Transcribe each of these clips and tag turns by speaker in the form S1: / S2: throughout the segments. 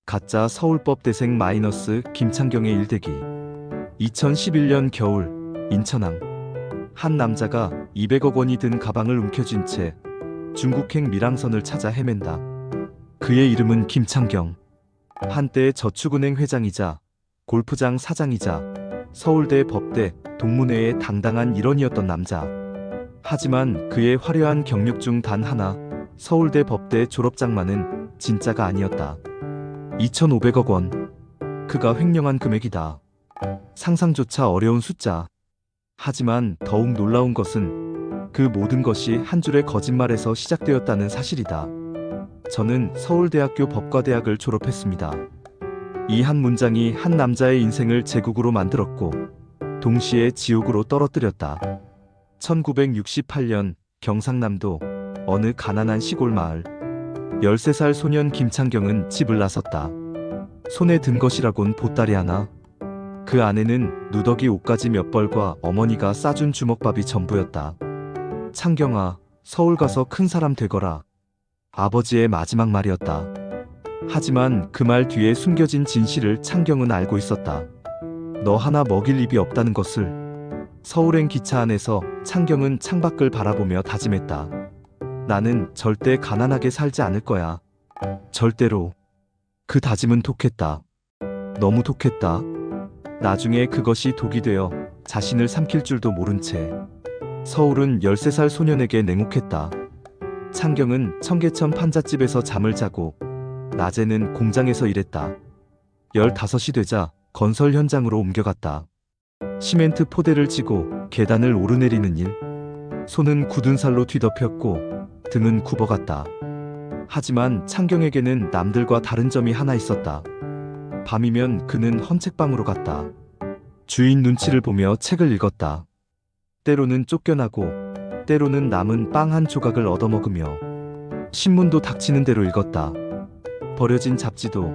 S1: 가짜 서울법대생 마이너스 김창경의 일대기. 2011년 겨울 인천항. 한 남자가 200억 원이 든 가방을 움켜쥔 채 중국행 밀항선을 찾아 헤맨다. 그의 이름은 김창경. 한때 저축은행 회장이자 골프장 사장이자 서울대 법대 동문회의 당당한 일원이었던 남자. 하지만 그의 화려한 경력 중 단 하나, 서울대 법대 졸업장만은 진짜가 아니었다. 2,500억 원. 그가 횡령한 금액이다. 상상조차 어려운 숫자. 하지만 더욱 놀라운 것은 그 모든 것이 한 줄의 거짓말에서 시작되었다는 사실이다. 저는 서울대학교 법과대학을 졸업했습니다. 이 한 문장이 한 남자의 인생을 제국으로 만들었고 동시에 지옥으로 떨어뜨렸다. 1968년 경상남도 어느 가난한 시골 마을. 13살 소년 김창경은 집을 나섰다. 손에 든 것이라곤 보따리 하나. 그 안에는 누더기 옷가지 몇 벌과 어머니가 싸준 주먹밥이 전부였다. 창경아, 서울 가서 큰 사람 되거라. 아버지의 마지막 말이었다. 하지만 그 말 뒤에 숨겨진 진실을 창경은 알고 있었다. 너 하나 먹일 입이 없다는 것을. 서울행 기차 안에서 창경은 창밖을 바라보며 다짐했다. 나는 절대 가난하게 살지 않을 거야. 절대로. 그 다짐은 독했다. 너무 독했다. 나중에 그것이 독이 되어 자신을 삼킬 줄도 모른 채 서울은 13살 소년에게 냉혹했다. 창경은 청계천 판잣집에서 잠을 자고 낮에는 공장에서 일했다. 15이 되자 건설 현장으로 옮겨갔다. 시멘트 포대를 지고 계단을 오르내리는 일. 손은 굳은 살로 뒤덮였고 등은 굽어갔다. 하지만 창경에게는 남들과 다른 점이 하나 있었다. 밤이면 그는 헌책방으로 갔다. 주인 눈치를 보며 책을 읽었다. 때로는 쫓겨나고 때로는 남은 빵 한 조각을 얻어먹으며 신문도 닥치는 대로 읽었다. 버려진 잡지도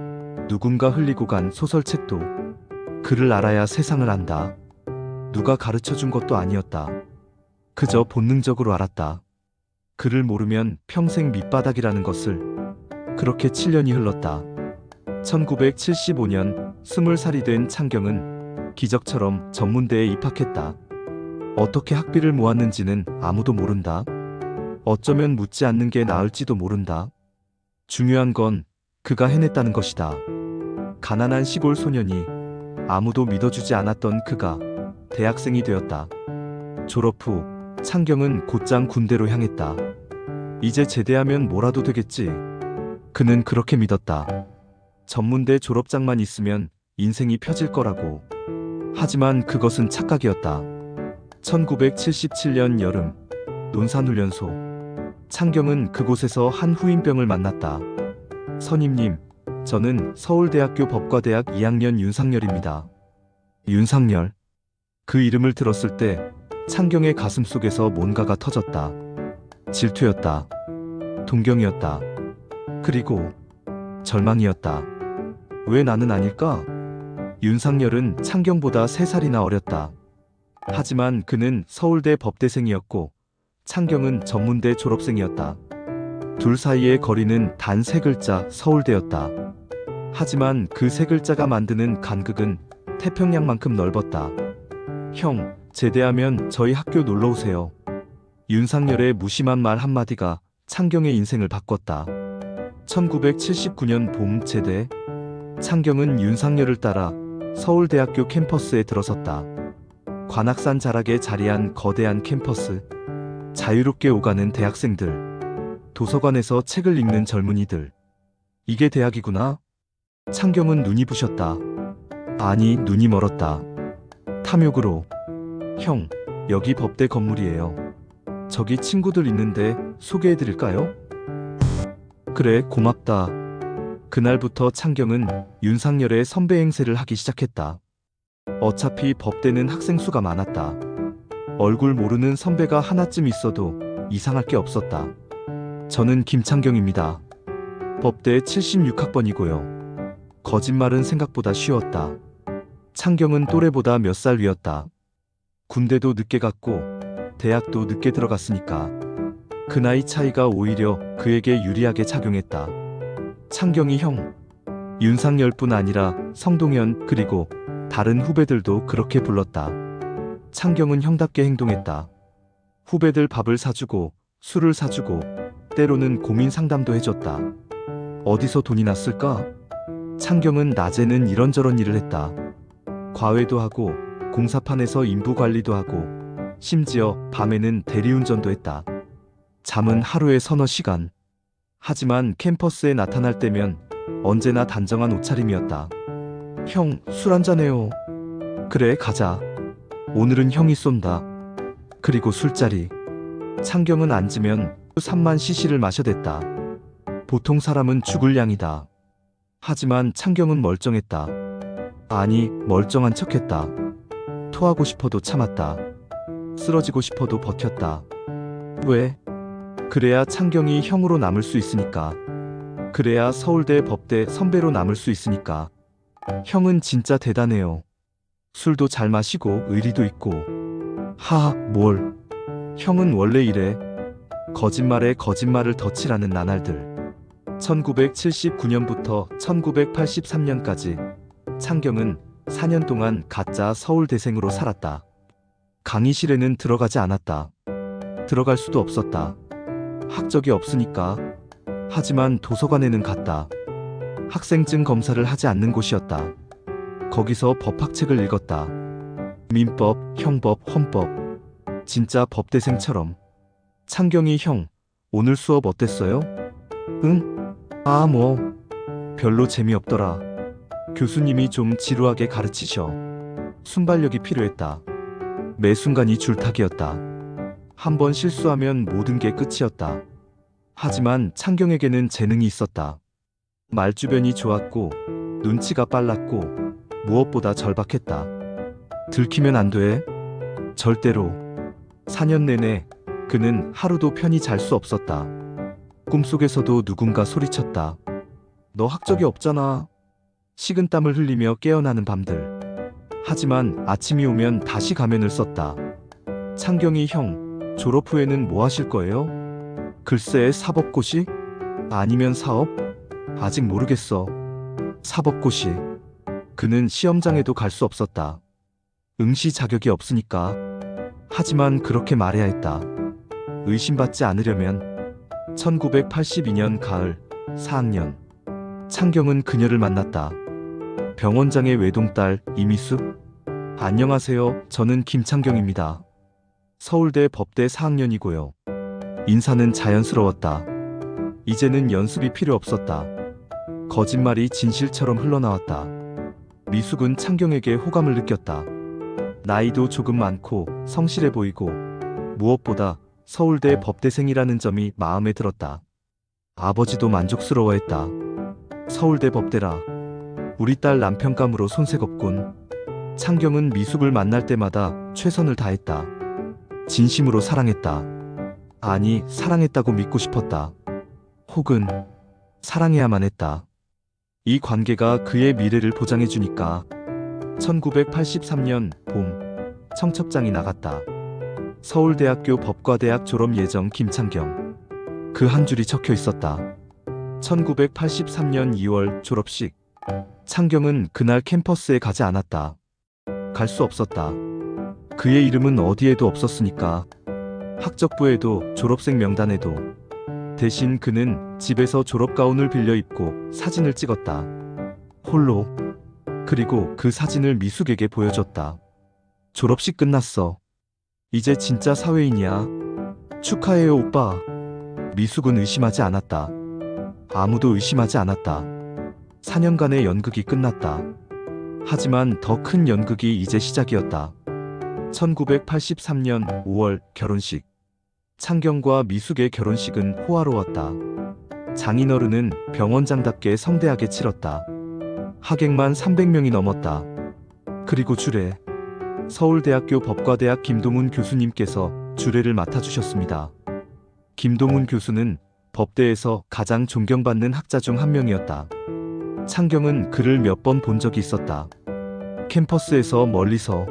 S1: 누군가 흘리고 간 소설책도. 글을 알아야 세상을 안다. 누가 가르쳐준 것도 아니었다. 그저 본능적으로 알았다. 글을 모르면 평생 밑바닥이라는 것을. 그렇게 7년이 흘렀다. 1975년 20살이 된 창경은 기적처럼 전문대에 입학했다. 어떻게 학비를 모았는지는 아무도 모른다. 어쩌면 묻지 않는 게 나을지도 모른다. 중요한 건 그가 해냈다는 것이다. 가난한 시골 소년이 아무도 믿어주지 않았던 그가 대학생이 되었다. 졸업 후 창경은 곧장 군대로 향했다. 이제 제대하면 뭐라도 되겠지. 그는 그렇게 믿었다. 전문대 졸업장만 있으면 인생이 펴질 거라고. 하지만 그것은 착각이었다. 1977년 여름 논산훈련소. 창경은 그곳에서 한 후임병을 만났다. 선임님, 저는 서울대학교 법과대학 2학년 윤상열입니다. 윤상열. 그 이름을 들었을 때 창경의 가슴 속에서 뭔가가 터졌다. 질투였다. 동경이었다. 그리고 절망이었다. 왜 나는 아닐까? 윤상열은 창경보다 3살이나 어렸다. 하지만 그는 서울대 법대생이었고 창경은 전문대 졸업생이었다. 둘 사이의 거리는 단 3글자 서울대였다. 하지만 그 3글자가 만드는 간극은 태평양만큼 넓었다. 형, 제대하면 저희 학교 놀러오세요. 윤상열의 무심한 말 한마디가 창경의 인생을 바꿨다. 1979년 봄 제대. 창경은 윤상열을 따라 서울대학교 캠퍼스에 들어섰다. 관악산 자락에 자리한 거대한 캠퍼스. 자유롭게 오가는 대학생들. 도서관에서 책을 읽는 젊은이들. 이게 대학이구나. 창경은 눈이 부셨다. 아니, 눈이 멀었다. 탐욕으로. 형, 여기 법대 건물이에요. 저기 친구들 있는데 소개해드릴까요? 그래, 고맙다. 그날부터 창경은 윤상열의 선배 행세를 하기 시작했다. 어차피 법대는 학생 수가 많았다. 얼굴 모르는 선배가 하나쯤 있어도 이상할 게 없었다. 저는 김창경입니다. 법대 76학번이고요. 거짓말은 생각보다 쉬웠다. 창경은 또래보다 몇 살 위였다. 군대도 늦게 갔고 대학도 늦게 들어갔으니까 그 나이 차이가 오히려 그에게 유리하게 작용했다. 창경이 형, 윤상열뿐 아니라 성동현 그리고 다른 후배들도 그렇게 불렀다. 창경은 형답게 행동했다. 후배들 밥을 사주고 술을 사주고 때로는 고민 상담도 해줬다. 어디서 돈이 났을까? 창경은 낮에는 이런저런 일을 했다. 과외도 하고 공사판에서 인부 관리도 하고 심지어 밤에는 대리운전도 했다. 잠은 하루에 서너 시간. 하지만 캠퍼스에 나타날 때면 언제나 단정한 옷차림이었다. 형, 술 한잔해요. 그래, 가자. 오늘은 형이 쏜다. 그리고 술자리. 창경은 앉으면 3만 cc를 마셔댔다. 보통 사람은 죽을 양이다. 하지만 창경은 멀쩡했다. 아니, 멀쩡한 척했다. 토하고 싶어도 참았다. 쓰러지고 싶어도 버텼다. 왜? 그래야 창경이 형으로 남을 수 있으니까. 그래야 서울대 법대 선배로 남을 수 있으니까. 형은 진짜 대단해요. 술도 잘 마시고 의리도 있고. 하하, 뭘. 형은 원래 이래. 거짓말에 거짓말을 덧칠하는 나날들. 1979년부터 1983년까지 창경은 4년 동안 가짜 서울대생으로 살았다. 강의실에는 들어가지 않았다. 들어갈 수도 없었다. 학적이 없으니까. 하지만 도서관에는 갔다. 학생증 검사를 하지 않는 곳이었다. 거기서 법학책을 읽었다. 민법, 형법, 헌법. 진짜 법대생처럼. 창경이 형, 오늘 수업 어땠어요? 응? 아, 뭐. 별로 재미없더라. 교수님이 좀 지루하게 가르치셔. 순발력이 필요했다. 매 순간이 줄타기였다. 한 번 실수하면 모든 게 끝이었다. 하지만 창경에게는 재능이 있었다. 말주변이 좋았고 눈치가 빨랐고 무엇보다 절박했다. 들키면 안 돼. 절대로. 4년 내내 그는 하루도 편히 잘 수 없었다. 꿈속에서도 누군가 소리쳤다. 너 학적이 없잖아. 식은땀을 흘리며 깨어나는 밤들. 하지만 아침이 오면 다시 가면을 썼다. 창경이 형, 졸업 후에는 뭐 하실 거예요? 글쎄, 사법고시? 아니면 사업? 아직 모르겠어. 사법고시. 그는 시험장에도 갈 수 없었다. 응시 자격이 없으니까. 하지만 그렇게 말해야 했다. 의심받지 않으려면. 1982년 가을, 4학년. 창경은 그녀를 만났다. 병원장의 외동딸 이미숙. 안녕하세요. 저는 김창경입니다. 서울대 법대 4학년이고요. 인사는 자연스러웠다. 이제는 연습이 필요 없었다. 거짓말이 진실처럼 흘러나왔다. 미숙은 창경에게 호감을 느꼈다. 나이도 조금 많고 성실해 보이고 무엇보다 서울대 법대생이라는 점이 마음에 들었다. 아버지도 만족스러워했다. 서울대 법대라. 우리 딸 남편감으로 손색없군. 창경은 미숙을 만날 때마다 최선을 다했다. 진심으로 사랑했다. 아니, 사랑했다고 믿고 싶었다. 혹은 사랑해야만 했다. 이 관계가 그의 미래를 보장해주니까. 1983년 봄, 청첩장이 나갔다. 서울대학교 법과대학 졸업 예정 김창경. 그 한 줄이 적혀 있었다. 1983년 2월 졸업식. 창경은 그날 캠퍼스에 가지 않았다. 갈 수 없었다. 그의 이름은 어디에도 없었으니까. 학적부에도 졸업생 명단에도. 대신 그는 집에서 졸업가운을 빌려 입고 사진을 찍었다. 홀로. 그리고 그 사진을 미숙에게 보여줬다. 졸업식 끝났어. 이제 진짜 사회인이야. 축하해요, 오빠. 미숙은 의심하지 않았다. 아무도 의심하지 않았다. 4년간의 연극이 끝났다. 하지만 더 큰 연극이 이제 시작이었다. 1983년 5월 결혼식. 창경과 미숙의 결혼식은 호화로웠다. 장인어른은 병원장답게 성대하게 치렀다. 하객만 300명이 넘었다. 그리고 주례. 서울대학교 법과대학 김동훈 교수님께서 주례를 맡아주셨습니다. 김동훈 교수는 법대에서 가장 존경받는 학자 중 한 명이었다. 창경은 그를 몇 번 본 적이 있었다. 캠퍼스에서 멀리서.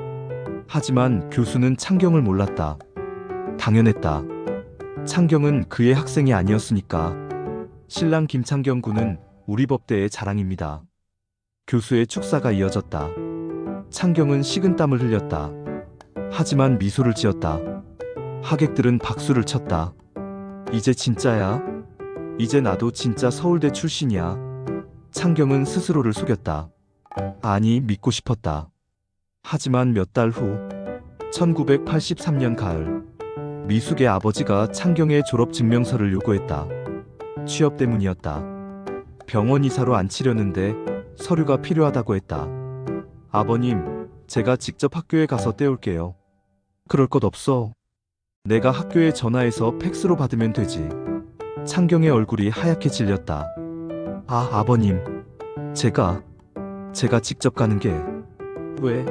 S1: 하지만 교수는 창경을 몰랐다. 당연했다. 창경은 그의 학생이 아니었으니까. 신랑 김창경 군은 우리 법대의 자랑입니다. 교수의 축사가 이어졌다. 창경은 식은땀을 흘렸다. 하지만 미소를 지었다. 하객들은 박수를 쳤다. 이제 진짜야. 이제 나도 진짜 서울대 출신이야. 창경은 스스로를 속였다. 아니, 믿고 싶었다. 하지만 몇 달 후, 1983년 가을, 미숙의 아버지가 창경의 졸업 증명서를 요구했다. 취업 때문이었다. 병원 이사로 앉히려는데 서류가 필요하다고 했다. 아버님, 제가 직접 학교에 가서 떼올게요. 그럴 것 없어. 내가 학교에 전화해서 팩스로 받으면 되지. 창경의 얼굴이 하얗게 질렸다. 아, 아버님. 제가 직접 가는 게 왜?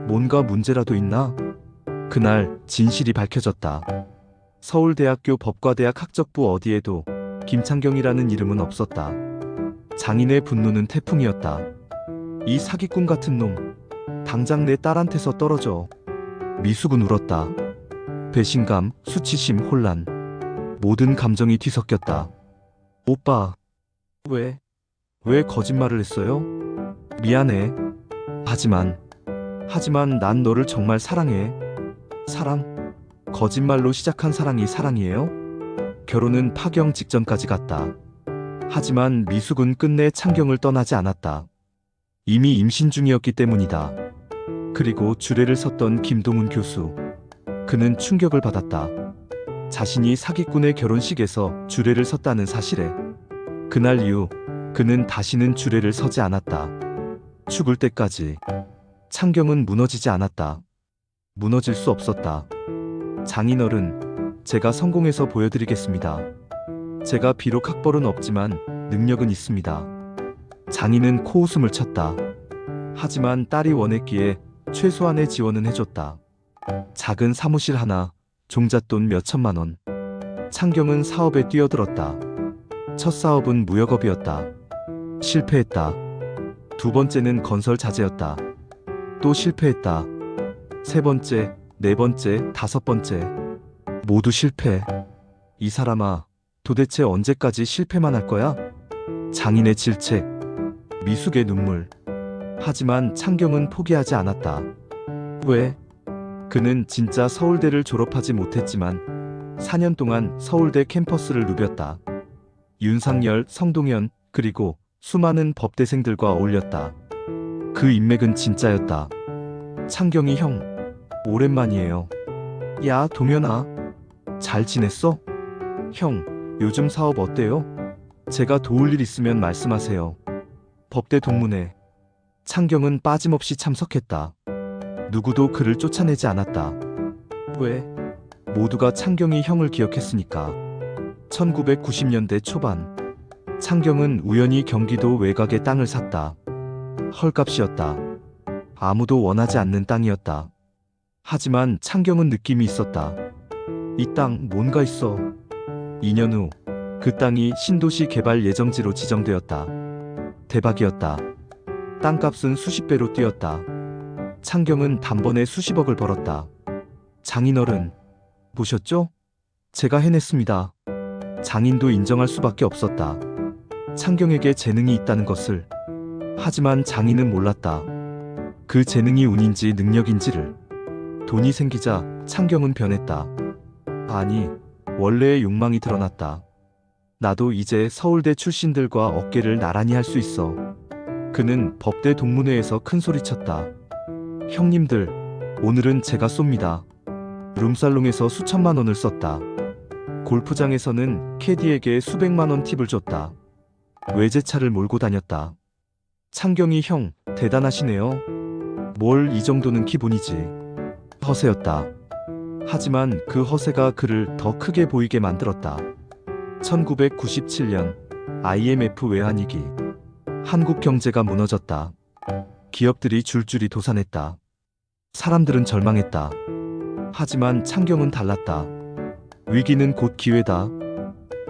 S1: 뭔가 문제라도 있나? 그날 진실이 밝혀졌다. 서울대학교 법과대학 학적부 어디에도 김창경이라는 이름은 없었다. 장인의 분노는 태풍이었다. 이 사기꾼 같은 놈, 당장 내 딸한테서 떨어져. 미숙은 울었다. 배신감, 수치심, 혼란, 모든 감정이 뒤섞였다. 오빠, 왜 거짓말을 했어요? 미안해. 하지만 난 너를 정말 사랑해. 사랑? 거짓말로 시작한 사랑이 사랑이에요? 결혼은 파경 직전까지 갔다. 하지만 미숙은 끝내 창경을 떠나지 않았다. 이미 임신 중이었기 때문이다. 그리고 주례를 섰던 김동훈 교수. 그는 충격을 받았다. 자신이 사기꾼의 결혼식에서 주례를 섰다는 사실에. 그날 이후 그는 다시는 주례를 서지 않았다. 죽을 때까지. 창경은 무너지지 않았다. 무너질 수 없었다. 장인어른, 제가 성공해서 보여드리겠습니다. 제가 비록 학벌은 없지만 능력은 있습니다. 장인은 코웃음을 쳤다. 하지만 딸이 원했기에 최소한의 지원은 해줬다. 작은 사무실 하나, 종잣돈 몇천만 원. 창경은 사업에 뛰어들었다. 첫 사업은 무역업이었다. 실패했다. 두 번째는 건설 자재였다. 또 실패했다. 세 번째, 네 번째, 다섯 번째. 모두 실패. 이 사람아, 도대체 언제까지 실패만 할 거야? 장인의 질책, 미숙의 눈물. 하지만 창경은 포기하지 않았다. 왜? 그는 진짜 서울대를 졸업하지 못했지만 4년 동안 서울대 캠퍼스를 누볐다. 윤상열, 성동현, 그리고 수많은 법대생들과 어울렸다. 그 인맥은 진짜였다. 창경이 형, 오랜만이에요. 야, 동현아, 잘 지냈어? 형, 요즘 사업 어때요? 제가 도울 일 있으면 말씀하세요. 법대 동문회. 창경은 빠짐없이 참석했다. 누구도 그를 쫓아내지 않았다. 왜? 모두가 창경이 형을 기억했으니까. 1990년대 초반, 창경은 우연히 경기도 외곽에 땅을 샀다. 헐값이었다. 아무도 원하지 않는 땅이었다. 하지만 창경은 느낌이 있었다. 이 땅 뭔가 있어. 2년 후, 그 땅이 신도시 개발 예정지로 지정되었다. 대박이었다. 땅값은 수십 배로 뛰었다. 창경은 단번에 수십억을 벌었다. 장인어른, 보셨죠? 제가 해냈습니다. 장인도 인정할 수밖에 없었다. 창경에게 재능이 있다는 것을. 하지만 장인은 몰랐다. 그 재능이 운인지 능력인지를. 돈이 생기자 창경은 변했다. 아니, 원래의 욕망이 드러났다. 나도 이제 서울대 출신들과 어깨를 나란히 할 수 있어. 그는 법대 동문회에서 큰 소리쳤다. 형님들, 오늘은 제가 쏩니다. 룸살롱에서 수천만 원을 썼다. 골프장에서는 캐디에게 수백만 원 팁을 줬다. 외제차를 몰고 다녔다. 창경이 형, 대단하시네요. 뭘 이 정도는 기본이지. 허세였다. 하지만 그 허세가 그를 더 크게 보이게 만들었다. 1997년 IMF 외환위기. 한국 경제가 무너졌다. 기업들이 줄줄이 도산했다. 사람들은 절망했다. 하지만 창경은 달랐다. 위기는 곧 기회다.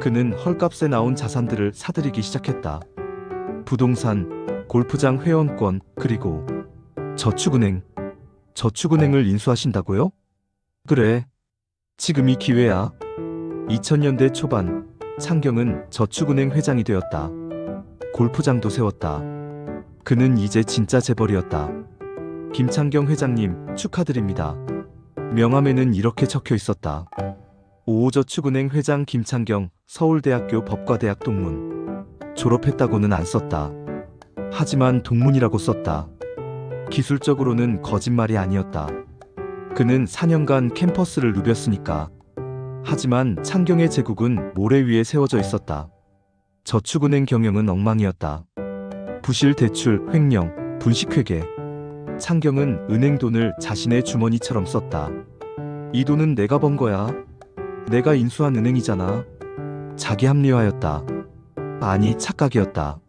S1: 그는 헐값에 나온 자산들을 사들이기 시작했다. 부동산, 골프장 회원권, 그리고 저축은행. 저축은행을 인수하신다고요? 그래. 지금이 기회야. 2000년대 초반, 창경은 저축은행 회장이 되었다. 골프장도 세웠다. 그는 이제 진짜 재벌이었다. 김창경 회장님, 축하드립니다. 명함에는 이렇게 적혀 있었다. 오호저축은행 회장 김창경, 서울대학교 법과대학 동문. 졸업했다고는 안 썼다. 하지만 동문이라고 썼다. 기술적으로는 거짓말이 아니었다. 그는 4년간 캠퍼스를 누볐으니까. 하지만 창경의 제국은 모래 위에 세워져 있었다. 저축은행 경영은 엉망이었다. 부실 대출, 횡령, 분식회계. 창경은 은행 돈을 자신의 주머니처럼 썼다. 이 돈은 내가 번 거야. 내가 인수한 은행이잖아. 자기 합리화였다. 아니, 착각이었다.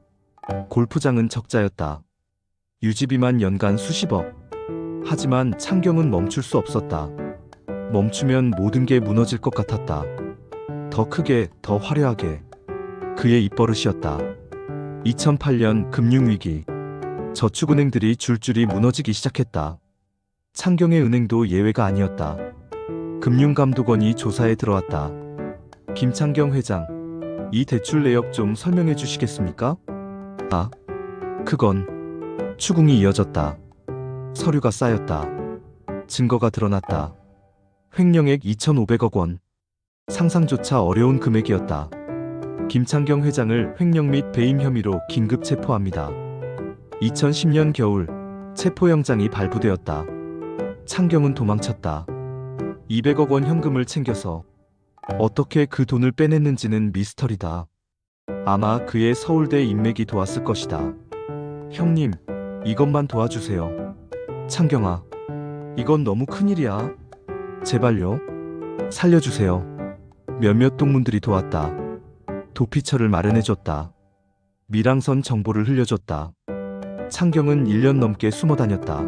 S1: 골프장은 적자였다. 유지비만 연간 수십억. 하지만 창경은 멈출 수 없었다. 멈추면 모든 게 무너질 것 같았다. 더 크게, 더 화려하게. 그의 입버릇이었다. 2008년 금융위기. 저축은행들이 줄줄이 무너지기 시작했다. 창경의 은행도 예외가 아니었다. 금융감독원이 조사에 들어왔다. 김창경 회장, 이 대출 내역 좀 설명해 주시겠습니까? 아, 그건. 추궁이 이어졌다. 서류가 쌓였다. 증거가 드러났다. 횡령액 2,500억 원. 상상조차 어려운 금액이었다. 김창경 회장을 횡령 및 배임 혐의로 긴급 체포합니다. 2010년 겨울, 체포영장이 발부되었다. 창경은 도망쳤다. 200억 원 현금을 챙겨서 어떻게 그 돈을 빼냈는지는 미스터리다. 아마 그의 서울대 인맥이 도왔을 것이다. 형님, 이것만 도와주세요. 창경아, 이건 너무 큰일이야. 제발요. 살려주세요. 몇몇 동문들이 도왔다. 도피처를 마련해줬다. 밀항선 정보를 흘려줬다. 창경은 1년 넘게 숨어 다녔다.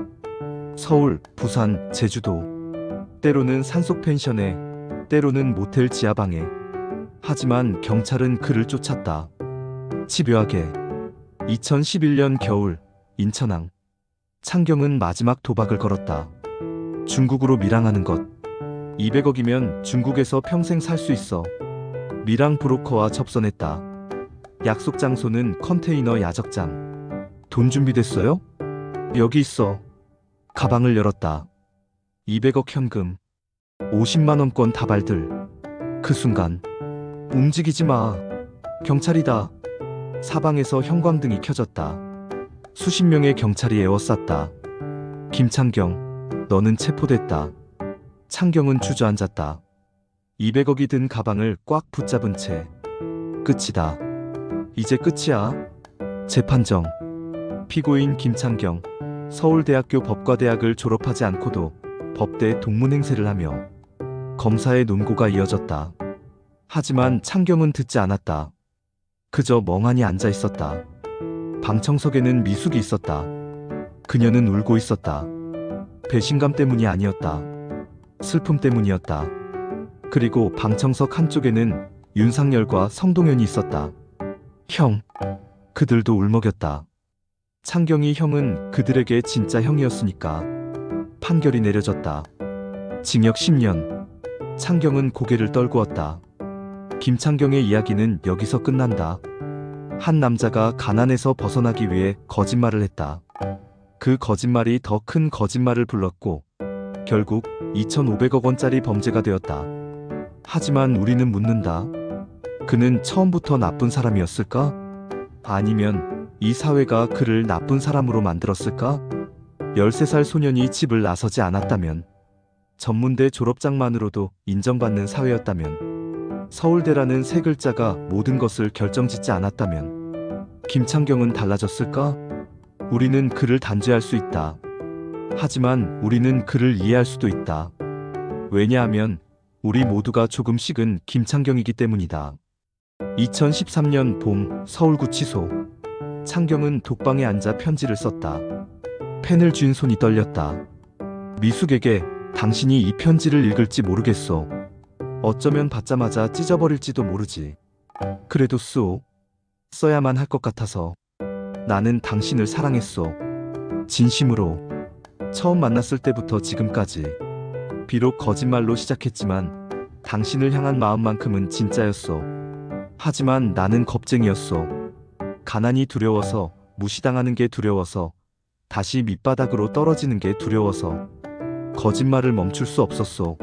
S1: 서울, 부산, 제주도. 때로는 산속 펜션에, 때로는 모텔 지하방에. 하지만 경찰은 그를 쫓았다. 집요하게. 2011년 겨울, 인천항. 창경은 마지막 도박을 걸었다. 중국으로 밀항하는 것. 200억이면 중국에서 평생 살 수 있어. 밀항 브로커와 접선했다. 약속 장소는 컨테이너 야적장. 돈 준비됐어요? 여기 있어. 가방을 열었다. 200억 현금. 50만 원권 다발들. 그 순간. 움직이지 마. 경찰이다. 사방에서 형광등이 켜졌다. 수십 명의 경찰이 에워쌌다. 김창경, 너는 체포됐다. 창경은 주저앉았다. 200억이 든 가방을 꽉 붙잡은 채. 끝이다. 이제 끝이야. 재판정. 피고인 김창경, 서울대학교 법과대학을 졸업하지 않고도 법대 동문 행세를 하며 검사의 논고가 이어졌다. 하지만 창경은 듣지 않았다. 그저 멍하니 앉아 있었다. 방청석에는 미숙이 있었다. 그녀는 울고 있었다. 배신감 때문이 아니었다. 슬픔 때문이었다. 그리고 방청석 한쪽에는 윤상열과 성동현이 있었다. 형. 그들도 울먹였다. 창경이 형은 그들에게 진짜 형이었으니까. 판결이 내려졌다. 징역 10년. 창경은 고개를 떨구었다. 김창경의 이야기는 여기서 끝난다. 한 남자가 가난에서 벗어나기 위해 거짓말을 했다. 그 거짓말이 더 큰 거짓말을 불렀고 결국 2,500억 원짜리 범죄가 되었다. 하지만 우리는 묻는다. 그는 처음부터 나쁜 사람이었을까? 아니면 이 사회가 그를 나쁜 사람으로 만들었을까? 13살 소년이 집을 나서지 않았다면, 전문대 졸업장만으로도 인정받는 사회였다면, 서울대라는 세 글자가 모든 것을 결정짓지 않았다면, 김창경은 달라졌을까? 우리는 그를 단죄할 수 있다. 하지만 우리는 그를 이해할 수도 있다. 왜냐하면 우리 모두가 조금씩은 김창경이기 때문이다. 2013년 봄 서울구치소. 창경은 독방에 앉아 편지를 썼다. 펜을 쥔 손이 떨렸다. 미숙에게 당신이 이 편지를 읽을지 모르겠소. 어쩌면 받자마자 찢어버릴지도 모르지. 그래도 써야만 할 것 같아서. 나는 당신을 사랑했소. 진심으로. 처음 만났을 때부터 지금까지. 비록 거짓말로 시작했지만 당신을 향한 마음만큼은 진짜였소. 하지만 나는 겁쟁이였소. 가난이 두려워서 무시당하는 게 두려워서, 다시 밑바닥으로 떨어지는 게 두려워서 거짓말을 멈출 수 없었소.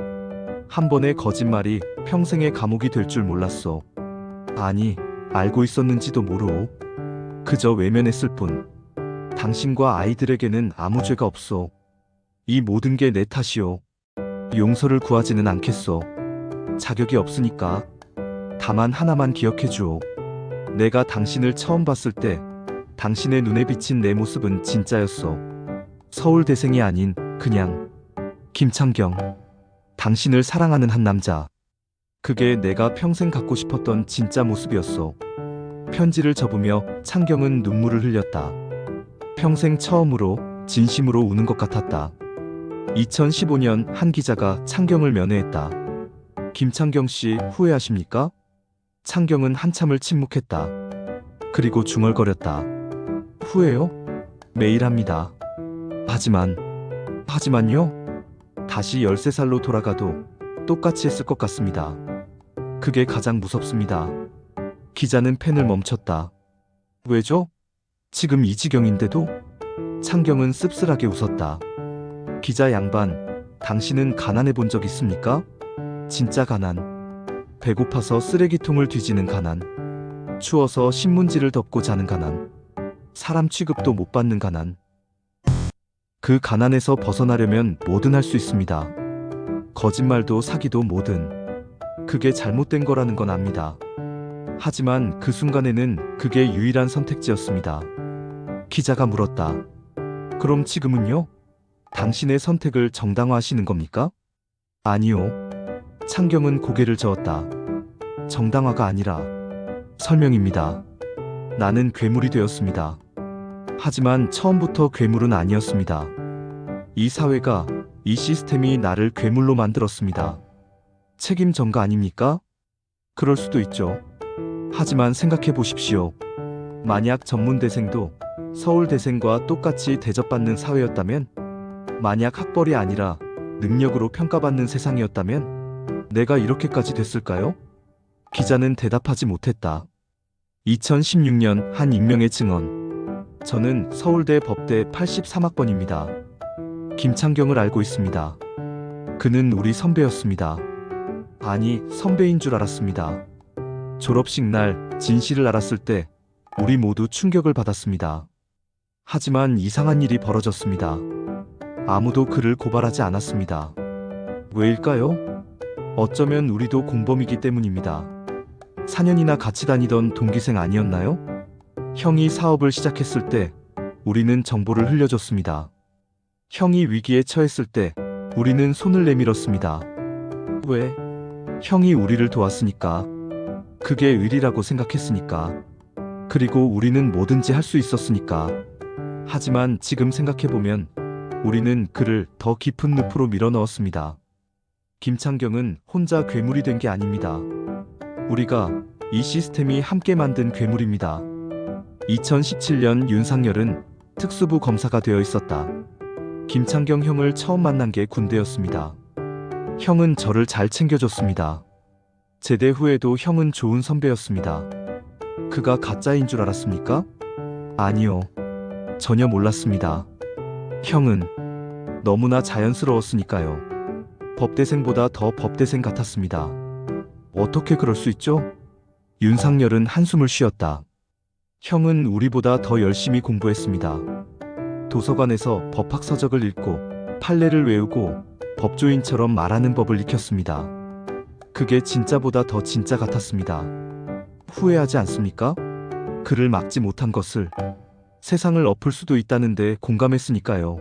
S1: 한 번의 거짓말이 평생의 감옥이 될 줄 몰랐소. 아니, 알고 있었는지도 모르오. 그저 외면했을 뿐. 당신과 아이들에게는 아무 죄가 없소. 이 모든 게 내 탓이오. 용서를 구하지는 않겠소. 자격이 없으니까. 다만 하나만 기억해 주오. 내가 당신을 처음 봤을 때 당신의 눈에 비친 내 모습은 진짜였소. 서울대생이 아닌 그냥 김창경. 당신을 사랑하는 한 남자. 그게 내가 평생 갖고 싶었던 진짜 모습이었소. 편지를 접으며 창경은 눈물을 흘렸다. 평생 처음으로 진심으로 우는 것 같았다. 2015년 한 기자가 창경을 면회했다. 김창경 씨 후회하십니까? 창경은 한참을 침묵했다. 그리고 중얼거렸다. 후회요? 매일 합니다. 하지만요? 다시 13살로 돌아가도 똑같이 했을 것 같습니다. 그게 가장 무섭습니다. 기자는 펜을 멈췄다. 왜죠? 지금 이 지경인데도? 창경은 씁쓸하게 웃었다. 기자 양반, 당신은 가난해 본 적 있습니까? 진짜 가난. 배고파서 쓰레기통을 뒤지는 가난. 추워서 신문지를 덮고 자는 가난. 사람 취급도 못 받는 가난. 그 가난에서 벗어나려면 뭐든 할 수 있습니다. 거짓말도 사기도 뭐든. 그게 잘못된 거라는 건 압니다. 하지만 그 순간에는 그게 유일한 선택지였습니다. 기자가 물었다. 그럼 지금은요? 당신의 선택을 정당화하시는 겁니까? 아니요. 창경은 고개를 저었다. 정당화가 아니라 설명입니다. 나는 괴물이 되었습니다. 하지만 처음부터 괴물은 아니었습니다. 이 사회가, 이 시스템이 나를 괴물로 만들었습니다. 책임 전가 아닙니까? 그럴 수도 있죠. 하지만 생각해 보십시오. 만약 전문대생도 서울대생과 똑같이 대접받는 사회였다면, 만약 학벌이 아니라 능력으로 평가받는 세상이었다면 내가 이렇게까지 됐을까요? 기자는 대답하지 못했다. 2016년 한 익명의 증언. 저는 서울대 법대 83학번입니다. 김창경을 알고 있습니다. 그는 우리 선배였습니다. 아니, 선배인 줄 알았습니다. 졸업식 날 진실을 알았을 때 우리 모두 충격을 받았습니다. 하지만 이상한 일이 벌어졌습니다. 아무도 그를 고발하지 않았습니다. 왜일까요? 어쩌면 우리도 공범이기 때문입니다. 4년이나 같이 다니던 동기생 아니었나요? 형이 사업을 시작했을 때 우리는 정보를 흘려줬습니다. 형이 위기에 처했을 때 우리는 손을 내밀었습니다. 왜? 형이 우리를 도왔으니까. 그게 의리라고 생각했으니까. 그리고 우리는 뭐든지 할 수 있었으니까. 하지만 지금 생각해보면 우리는 그를 더 깊은 늪으로 밀어넣었습니다. 김창경은 혼자 괴물이 된 게 아닙니다. 우리가, 이 시스템이 함께 만든 괴물입니다. 2017년 윤상열은 특수부 검사가 되어 있었다. 김창경 형을 처음 만난 게 군대였습니다. 형은 저를 잘 챙겨줬습니다. 제대 후에도 형은 좋은 선배였습니다. 그가 가짜인 줄 알았습니까? 아니요. 전혀 몰랐습니다. 형은 너무나 자연스러웠으니까요. 법대생보다 더 법대생 같았습니다. 어떻게 그럴 수 있죠? 윤상열은 한숨을 쉬었다. 형은 우리보다 더 열심히 공부했습니다. 도서관에서 법학서적을 읽고 판례를 외우고 법조인처럼 말하는 법을 익혔습니다. 그게 진짜보다 더 진짜 같았습니다. 후회하지 않습니까? 그를 막지 못한 것을. 세상을 엎을 수도 있다는데 공감했으니까요.